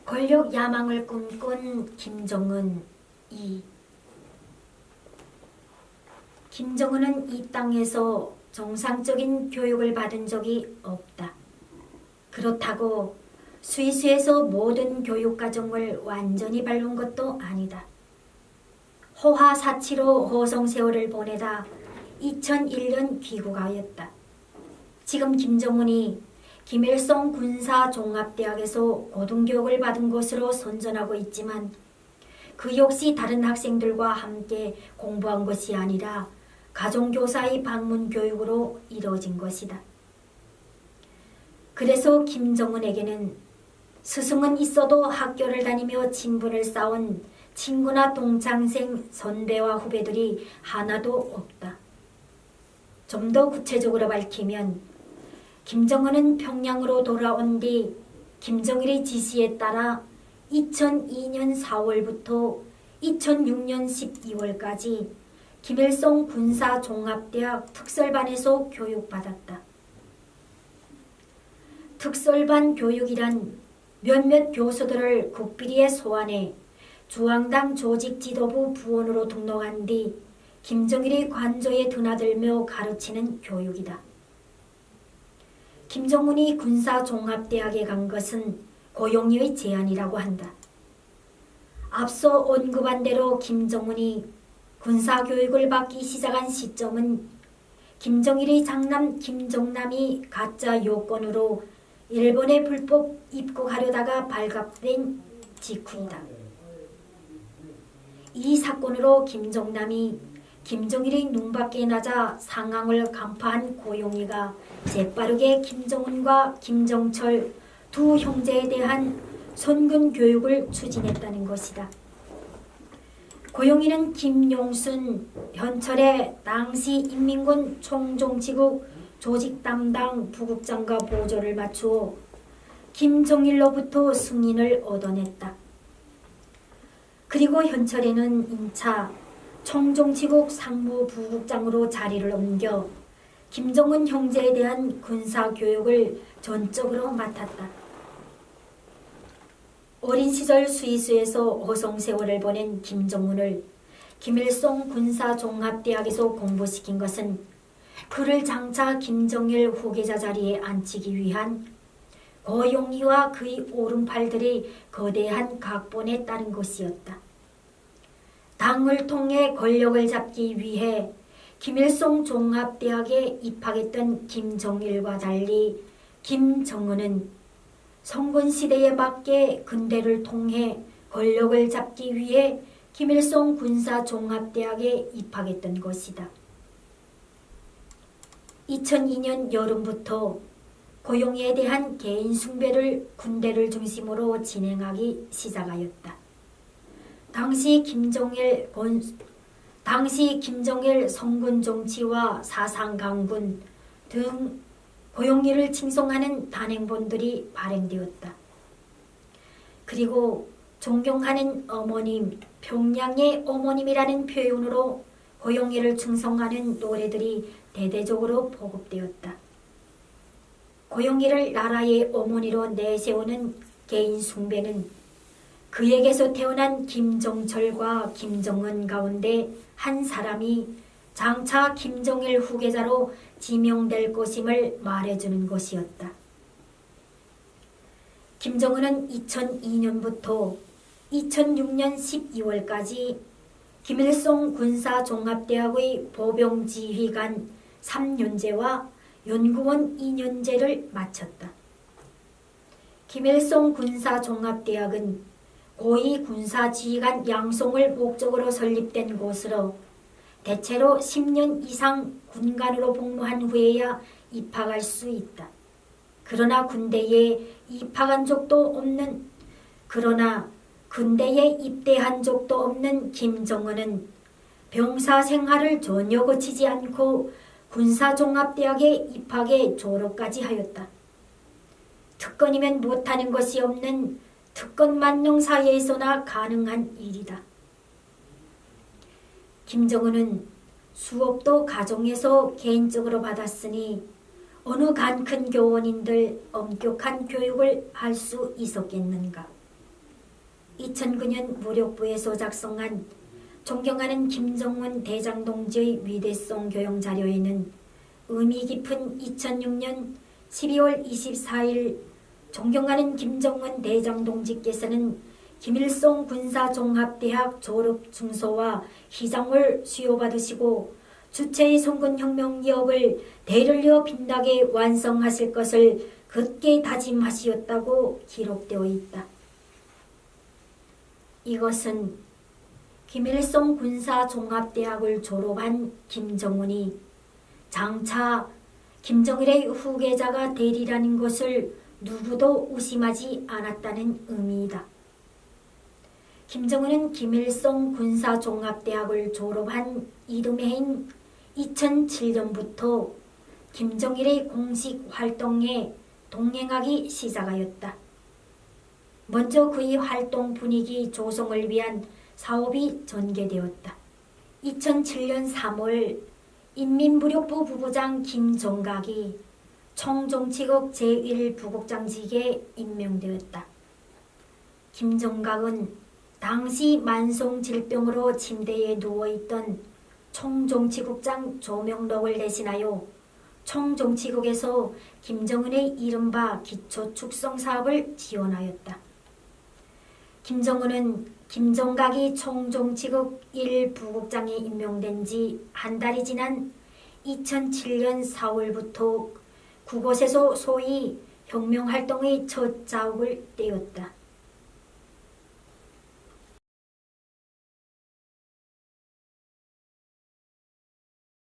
권력 야망을 꿈꾼 김정은 2. 김정은은 이 땅에서 정상적인 교육을 받은 적이 없다. 그렇다고 스위스에서 모든 교육과정을 완전히 밟은 것도 아니다. 호화사치로 호성세월을 보내다 2001년 귀국하였다. 지금 김정은이 김일성 군사종합대학에서 고등교육을 받은 것으로 선전하고 있지만 그 역시 다른 학생들과 함께 공부한 것이 아니라 가정교사의 방문교육으로 이루어진 것이다. 그래서 김정은에게는 스승은 있어도 학교를 다니며 친분을 쌓은 친구나 동창생, 선배와 후배들이 하나도 없다. 좀 더 구체적으로 밝히면 김정은은 평양으로 돌아온 뒤 김정일의 지시에 따라 2002년 4월부터 2006년 12월까지 김일성 군사종합대학 특설반에서 교육받았다. 특설반 교육이란 몇몇 교수들을 국비리에 소환해 중앙당 조직지도부 부원으로 등록한 뒤 김정일의 관저에 드나들며 가르치는 교육이다. 김정은이 군사종합대학에 간 것은 고용료의 제한이라고 한다. 앞서 언급한 대로 김정은이 군사교육을 받기 시작한 시점은 김정일의 장남 김정남이 가짜 요건으로 일본에 불법 입국하려다가 발각된 직후이다. 이 사건으로 김정남이 김정일의 눈밖에 나자 상황을 간파한 고용희가 재빠르게 김정은과 김정철 두 형제에 대한 선군 교육을 추진했다는 것이다. 고용희는 김용순, 현철의 당시 인민군 총정치국 조직담당 부국장과 보조를 맞추어 김정일로부터 승인을 얻어냈다. 그리고 현철에는 인차 총정치국 상무부국장으로 자리를 옮겨 김정은 형제에 대한 군사교육을 전적으로 맡았다. 어린 시절 스위스에서 호성세월을 보낸 김정은을 김일성 군사종합대학에서 공부시킨 것은 그를 장차 김정일 후계자 자리에 앉히기 위한 고용희와 그의 오른팔들의 거대한 각본에 따른 것이었다. 당을 통해 권력을 잡기 위해 김일성 종합대학에 입학했던 김정일과 달리 김정은은 성군시대에 맞게 근대를 통해 권력을 잡기 위해 김일성 군사종합대학에 입학했던 것이다. 2002년 여름부터 고용희에 대한 개인 숭배를 군대를 중심으로 진행하기 시작하였다. 당시 김정일 성군 정치와 사상 강군 등 고용희를 칭송하는 단행본들이 발행되었다. 그리고 존경하는 어머님, 평양의 어머님이라는 표현으로 고용희를 충성하는 노래들이 대대적으로 보급되었다. 고용희를 나라의 어머니로 내세우는 개인 숭배는 그에게서 태어난 김정철과 김정은 가운데 한 사람이 장차 김정일 후계자로 지명될 것임을 말해주는 것이었다. 김정은은 2002년부터 2006년 12월까지 김일성 군사종합대학의 보병지휘관 3년제와 연구원 2년제를 마쳤다. 김일성 군사종합대학은 고위 군사지휘관 양성을 목적으로 설립된 곳으로 대체로 10년 이상 군관으로 복무한 후에야 입학할 수 있다. 그러나 군대에 입대한 적도 없는 김정은은 병사 생활을 전혀 거치지 않고 군사종합대학에 입학해 졸업까지 하였다. 특권이면 못하는 것이 없는 특권만능 사회에서나 가능한 일이다. 김정은은 수업도 가정에서 개인적으로 받았으니 어느 간큰 교원인들 엄격한 교육을 할 수 있었겠는가. 2009년 무력부에서 작성한 존경하는 김정은 대장동지의 위대성 교양 자료에는 의미 깊은 2006년 12월 24일 존경하는 김정은 대장동지께서는 김일성 군사종합대학 졸업 증서와 희장을 수여받으시고 주체의 성군혁명 기업을 대를 이어 빛나게 완성하실 것을 굳게 다짐하시었다고 기록되어 있다. 이것은 김일성 군사종합대학을 졸업한 김정은이 장차 김정일의 후계자가 되리라는 것을 누구도 의심하지 않았다는 의미이다. 김정은은 김일성 군사종합대학을 졸업한 이듬해인 2007년부터 김정일의 공식 활동에 동행하기 시작하였다. 먼저 그의 활동 분위기 조성을 위한 사업이 전개되었다. 2007년 3월 인민무력부 부부장 김정각이 총정치국 제1부국장직에 임명되었다. 김정각은 당시 만성질병으로 침대에 누워있던 총정치국장 조명록을 대신하여 총정치국에서 김정은의 이른바 기초축성사업을 지원하였다. 김정은은 김정각이 총정치국 1부국장에 임명된 지 한 달이 지난 2007년 4월부터 그곳에서 소위 혁명활동의 첫 자욱을 떼었다.